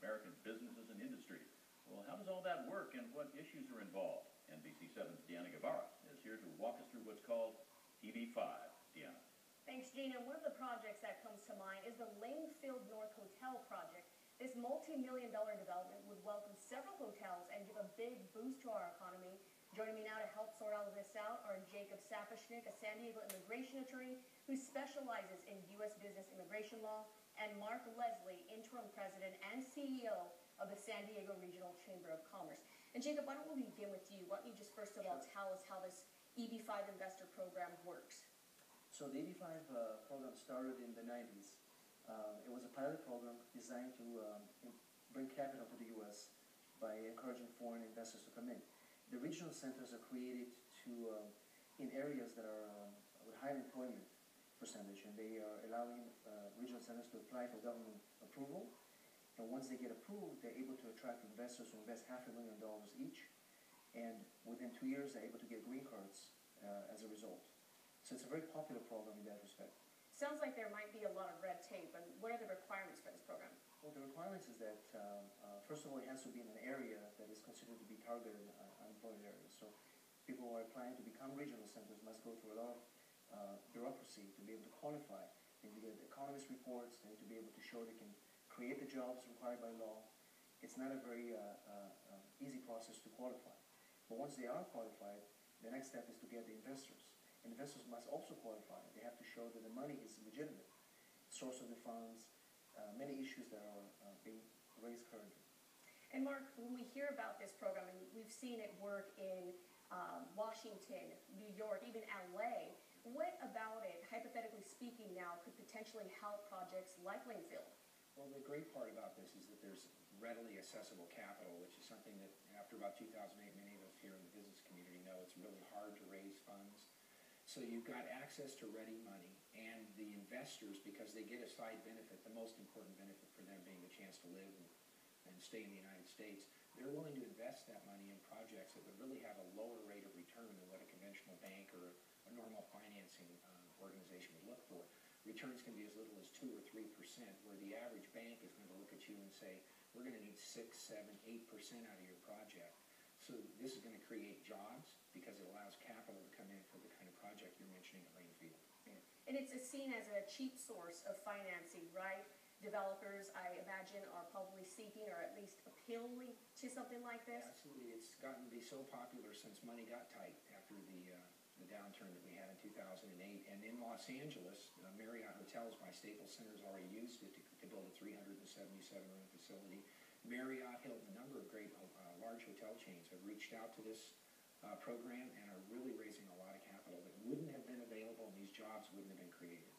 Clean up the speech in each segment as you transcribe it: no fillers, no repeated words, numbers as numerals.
American businesses and industries. Well, how does all that work and what issues are involved? NBC7's Deanna Guevara is here to walk us through what's called EB5. Deanna. Thanks, Gina. One of the projects that comes to mind is the Langfield North Hotel project. This multi-million-dollar development would welcome several hotels and give a big boost to our economy. Joining me now to help sort all of this out are Jacob Sapochnick, a San Diego immigration attorney who specializes in U.S. business immigration law, and Mark Leslie, interim president and CEO of the San Diego Regional Chamber of Commerce. And Jacob, why don't we begin with you? Why don't you just first of all tell us how this EB5 investor program works? So the EB5 program started in the 90s. It was a pilot program designed to bring capital to the U.S. by encouraging foreign investors to come in. The regional centers are created in areas that are with high employment percentage, and they are allowing regional centers to apply for government approval. And once they get approved, they're able to attract investors who invest $500,000 each. And within 2 years, they're able to get green cards as a result. So it's a very popular program in that respect. Sounds like there might be a lot of red tape. And what are the requirements for this program? Well, the requirements is that, first of all, it has to be in an area that is considered to be targeted unemployed areas. So people who are applying to become regional centers must go through a lot of bureaucracy to be able to qualify. They need to get economist reports. They need to be able to show they can create the jobs required by law. It's not a very easy process to qualify. But once they are qualified, the next step is to get the investors. Investors must also qualify. They have to show that the money is legitimate, source of the funds, many issues that are being raised currently. And Mark, when we hear about this program, and we've seen it work in Washington, New York, even LA, what about it, hypothetically speaking now, could potentially help projects like Langfield? Well, the great part about this is that there's readily accessible capital, which is something that after about 2008, many of us here in the business community know it's really hard to raise funds. So you've got access to ready money, and the investors, because they get a side benefit, the most important benefit for them being the chance to live and stay in the United States, they're willing to invest that money in projects that would really have a lower rate of return than what a conventional bank or a normal financing organization would look for. Returns can be as little as 2 or 3%, where the average bank is going to look at you and say, we're going to need 6, 7, 8% out of your project. So this is going to create jobs because it allows capital to come in for the kind of project you're mentioning at Langfield. Yeah. And it's seen as a cheap source of financing, right? Developers, I imagine, are probably seeking or at least appealing to something like this. Absolutely. It's gotten to be so popular since money got tight after the downturn that we had in 2008. And in Los Angeles, Marriott Hotels by Staples Center has already used it to build a 377-room facility. Marriott, Hilton, a number of great large hotel chains have reached out to this program and are really raising a lot of capital that wouldn't have been available, and these jobs wouldn't have been created.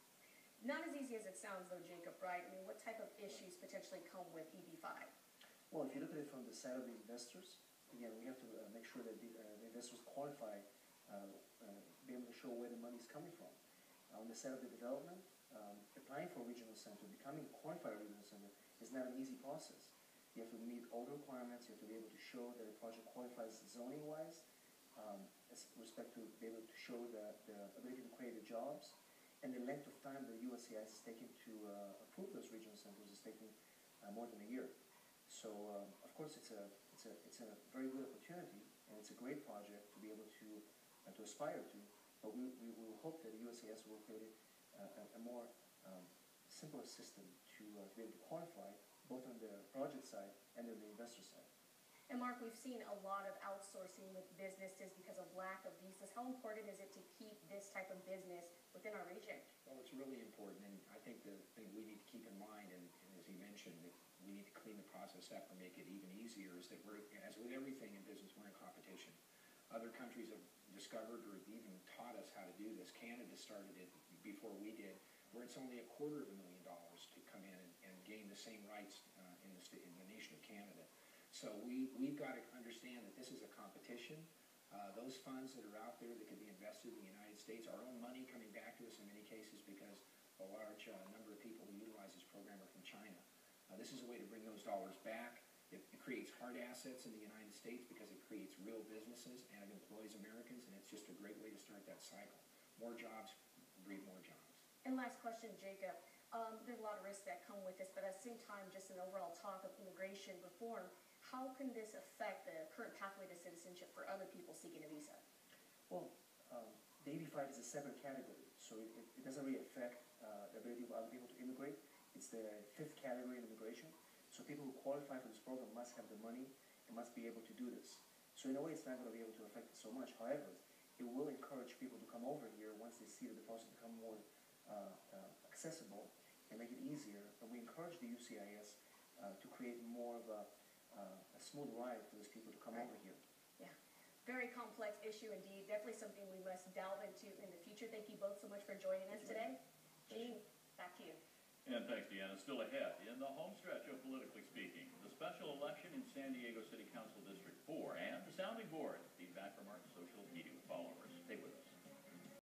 Not as easy as it sounds, though, Jacob, right? I mean, what type of issues potentially come with EB5? Well, if you look at it from the side of the investors, again, we have to make sure that the investors qualify, be able to show where the money is coming from. On the side of the development, applying for a regional center, becoming a qualified regional center is not an easy process. You have to meet all the requirements. You have to be able to show that a project qualifies zoning-wise, with respect to be able to show the ability to create the jobs, and the length of time the USCIS is taking to approve those regional centers is taking more than a year. So, of course, it's a very good opportunity, and it's a great project to be able to aspire to. But we will hope that the USCIS will create a more simpler system to be able to qualify both on the project side and on the investor side. And Mark, we've seen a lot of outsourcing with businesses because of lack of visas. How important is it to keep this type of business within our region? Well, it's really important, and I think the thing we need to keep in mind, and as you mentioned, that we need to clean the process up and make it even easier, is that we're, as with everything in business, we're in competition. Other countries have discovered or even taught us how to do this. Canada started it before we did, where it's only $250,000 to come in and gain the same rights in the nation of Canada. So we've got to understand that this is a competition. Those funds that are out there that can be invested in the United States, our own money coming back to us in many cases because a large number of people who utilize this program are from China. This is a way to bring those dollars back. It creates hard assets in the United States because it creates real businesses and it employs Americans, and it's just a great way to start that cycle. More jobs breed more jobs. And last question, Jacob. There's a lot of risks that come with this, but at the same time, just an overall talk of immigration reform, how can this affect the current pathway to citizenship for other people seeking a visa? Well, the EB5 is a separate category, so it doesn't really affect the ability of other people to immigrate. It's the 5th category in immigration. So people who qualify for this program must have the money and must be able to do this. So in a way, it's not going to be able to affect it so much. However, it will encourage people to come over here once they see that the process become more accessible and make it easier. And we encourage the USCIS to create more of a smooth ride for those people to come over here. Yeah, very complex issue indeed. Definitely something we must delve into in the future. Thank you both so much for joining us today. Gene, back to you. And thanks, Deanna. Still ahead, in the home stretch of Politically Speaking, the special election in San Diego City Council District 4 and the sounding board. Feedback from our